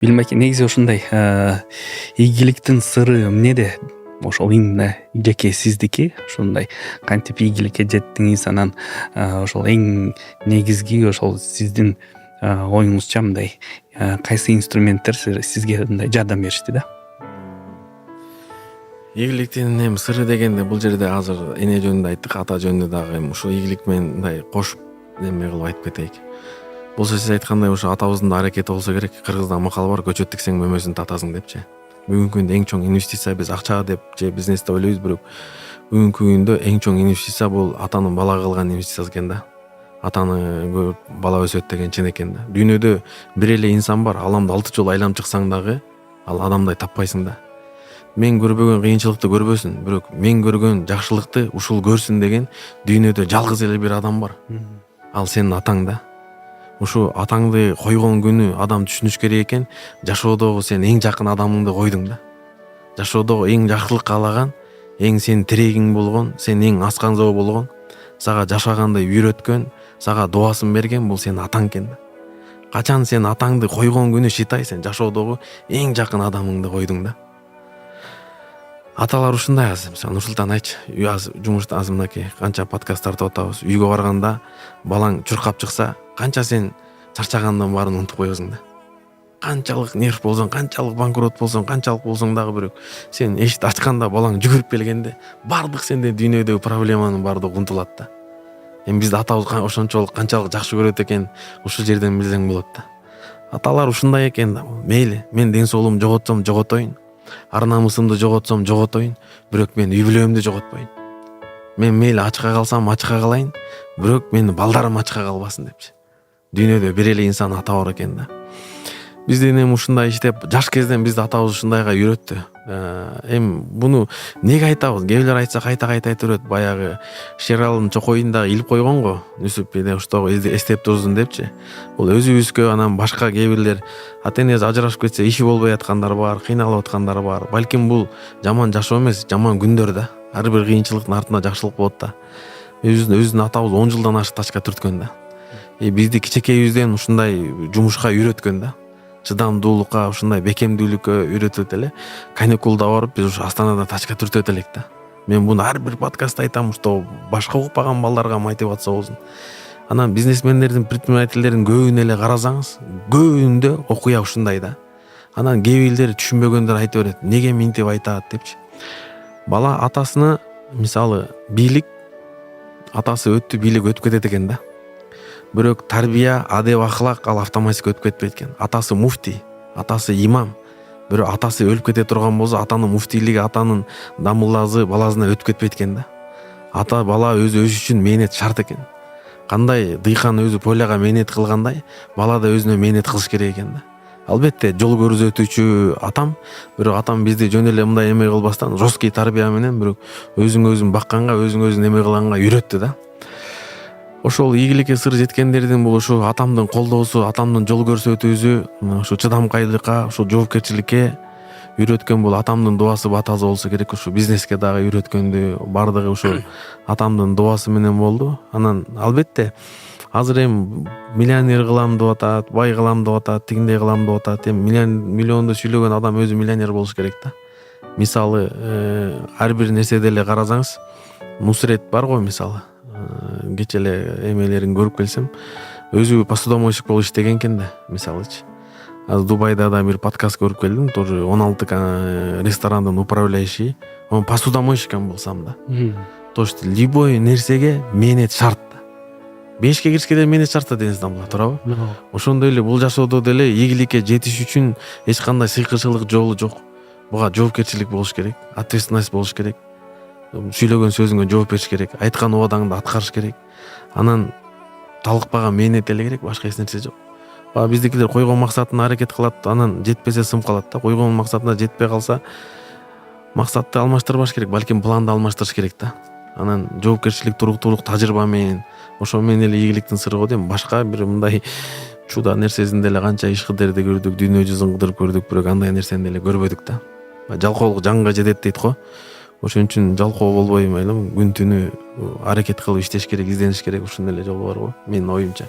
Билмек, негизи ушундай ийгиликтин сыры эмнеде? Ошол эң жеке сиздики ушундай кантип ийгиликке жеттиңиз, анан ошол эң негизги ошол сиздин оюңузча мындай кайсы инструменттер сизге мындай жардам беришти да? Ийгиликтин эми сыры дегенде бул жерде азыр эне жөнүндө айттык, ата жөнүндө дагы эми ушул ийгилик менен мындай кошуп неме кылып айтып кетейик. Болсо сиз айткандай ошо атабыздын да аракети болсо керек. Кыргызда макал бар, көчөт тиксең мөмөсүн татасың депчи. Бүгүнкү күндө эң чоң инвестиция биз акча деп же бизнес деп ойлойбуз, бирок бүгүнкү күндө эң чоң инвестиция бул атанын балага кылган инвестициясы экен да. Атаны көрүп бала өсөт деген чын экен да. Дүйнөдө бир эле инсан бар, аламды 6 жолу айланып чыксаң дагы ал адамдай таппайсың да. Мен көрбөгөн кыйынчылыкты көрбөсүн, бирок мен көргөн жакшылыкты ушул көрсүн деген дүйнөдө жалгыз эле бир адам бар. Ал сенин атаң да. Ушу атаңды койгон күнү адам түшүнүш керек экен, жашоодогу сен эң жакын адамыңды койдуң да. Жашоодогу эң жакшылык каалаган, эң сенин тирегиң болгон, сен эң асканзоо болгон, сага жашаганды үйрөткөн, сага дубасын берген бул сенин атаң экен да. Качан сен атаңды койгон күнү шытай, сен жашоодогу эң жакын адамыңды койдуң да. Аталар ушундай азыр, мисалы Нурсултан айтчы, жумушта азыр мынакей канча подкаст тартып атабыз. Үйгө барганда балаң чуркап чыкса, канча сен чарчагандан баарын унутуп коесуң да. Канчалык нерв болсоң, канчалык банкрот болсоң, канчалык болсоң дагы бирок сен эшикти ачканда балаң жүгүрүп келгенде бардык сенде дүйнөдөгү проблеманын бардыгы унутулат да. Эми бизди атабыз ошончолук канчалык жакшы көрөт экен, ушул жерден билсең болот да. Аталар ушундай экен да. Мейли, мен ден соолугумду жоготсом жоготоюн, ар намысымды жоготсом жоготоюн, бирок мен үй бүлөмдү жоготпойн. Мен мейли ачка калсам ачка калайын, бирок менин балдарым ачка калбасын депчи. Дүйнөдө бир эле инсан ата бар экен да. Бизден эми ушундай иштеп, жаш кезден бизди атабыз ушундайга үйрөттү. Эми буну неге айтабыз? Кээ бирлер айтса кайта айтып берет. Баягы Шералдын чокоюнда илип койгон го, Нүсүп биде уштогу эстеп турсун депчи. Бул өзүбүзгө, анан башка кээ бирлер ата-энеси ажырашып кетсе иши болбой аткандар бар, кыйналып аткандар бар. Балким бул жаман жашоо эмес, жаман күндөр да. Ар бир кыйынчылыктын артында жакшылык болот да. Өзүнүн атабыз 10 жылдан ашык тачка түрткөн да. Бизди кичекейибизден ушундай жумушка үйрөткөн да. Чыдамдуулукка, ушундай бекемдүүлүккө үйрөтүп эле каникулда барып биз ушу Астанада тачка түртөт элек да. Мен буну ар бир подкастта айтам, что башка укпаган балдарга мотивация болсун. Анан бизнесмендердин, предпринимательдердин көбүнө эле карасаңыз, көбүндө окуя ушундай да. Анан кээ бирлер түшүнбөгөндөр айтып берет, неге минтип айтат депчи. Бала атасына, мисалы, бийлик атасы өттү, бийлик өтүп кетет экен да. Бирок тарбия, адеп, ахлак ал автоматик өтүп кетпейт экен. Атасы муфтий, атасы имам. Бирок атасы өлүп кете турган болсо, атанын муфтийлиги, атанын дамыллазы баласына өтүп кетпейт экен да. Ата бала өзү үчүн мээнет шарт экен. Кандай дыйкан өзү поляга мээнет кылгандай, бала да өзүнө мээнет кылыш керек экен да. Албетте жол көрсөтүүчү атам, бирок атам бизди жөн эле мындай эме кылбастан, жесткий тарбия менен, бирок өзүң бакканга, өзүң эме кылганга үйрөттү да. Ошол ийгиликке сыр жеткендердин бул ушу атамдын колдоосу, атамдын жол көрсөтүүсү, ушу чыдамкайлыкка, ушу жоопкерчиликке үйрөткөн бул атамдын дубасы, батасы болсо керек. Ушу бизнеске дагы үйрөткөндү бардыгы ушу атамдын дубасы менен болду. Анан албетте азыр эми миллионер кылам деп атат, бай кылам деп атат, тигиндей кылам деп атат. Эми миллионду сүйлөгөн адам өзү миллионер болуш керек да. Мисалы, ар бир нерседе эле карасаңыз, Нусрет бар го мисалы. Кече эле эмелерин көрүп келсем, өзү посудомойщик болуп иштеген экен да, мисалычы. Азыр Дубайда да бир подкаст көрүп келдим, тоже 16 ресторандын управляющий, он посудомойщиком болсам да. То есть любой нерсеге мээнет шарт да. Бешке киришке деле мээнет шарт да денесиңен була, туурабы? Ошондой эле бул жашоодо деле ийгиликке жетиш үчүн эч кандай сыйкырчылык жолу жок. Буга жоопкерчилик болуш керек, ответственность болуш керек. Сүйлөгөн сөзүңө жооп бериш керек, айткан убадаңды аткарыш керек. Анан талыкпаган мээнет эле керек, башка эч нерсе жок. Биздикилер койгон максатына аракет кылат, анан жетпесе сым калат да. Койгон максатына жетпей калса, максатты алмаштырбаш керек, балким планды алмаштырыш керек да. Анан жоопкерчилик, туруктуулук, тажрыйба менен, ошо менен эле ийгиликтин сыры го дейм. Башка бир мындай чуда нерсесинде эле канча иш-кыдырды көрдүк, дүйнө жүзүн кыдырып көрдүк, бирок андай нерсени деле көрбөдүк да. Жалкоолук жанга жетет дейт го. Ошон үчүн жалкоо болбой күн түнү аракет кылып иштеш керек, издениш керек, ушундай эле жол бар го, менин оюмча.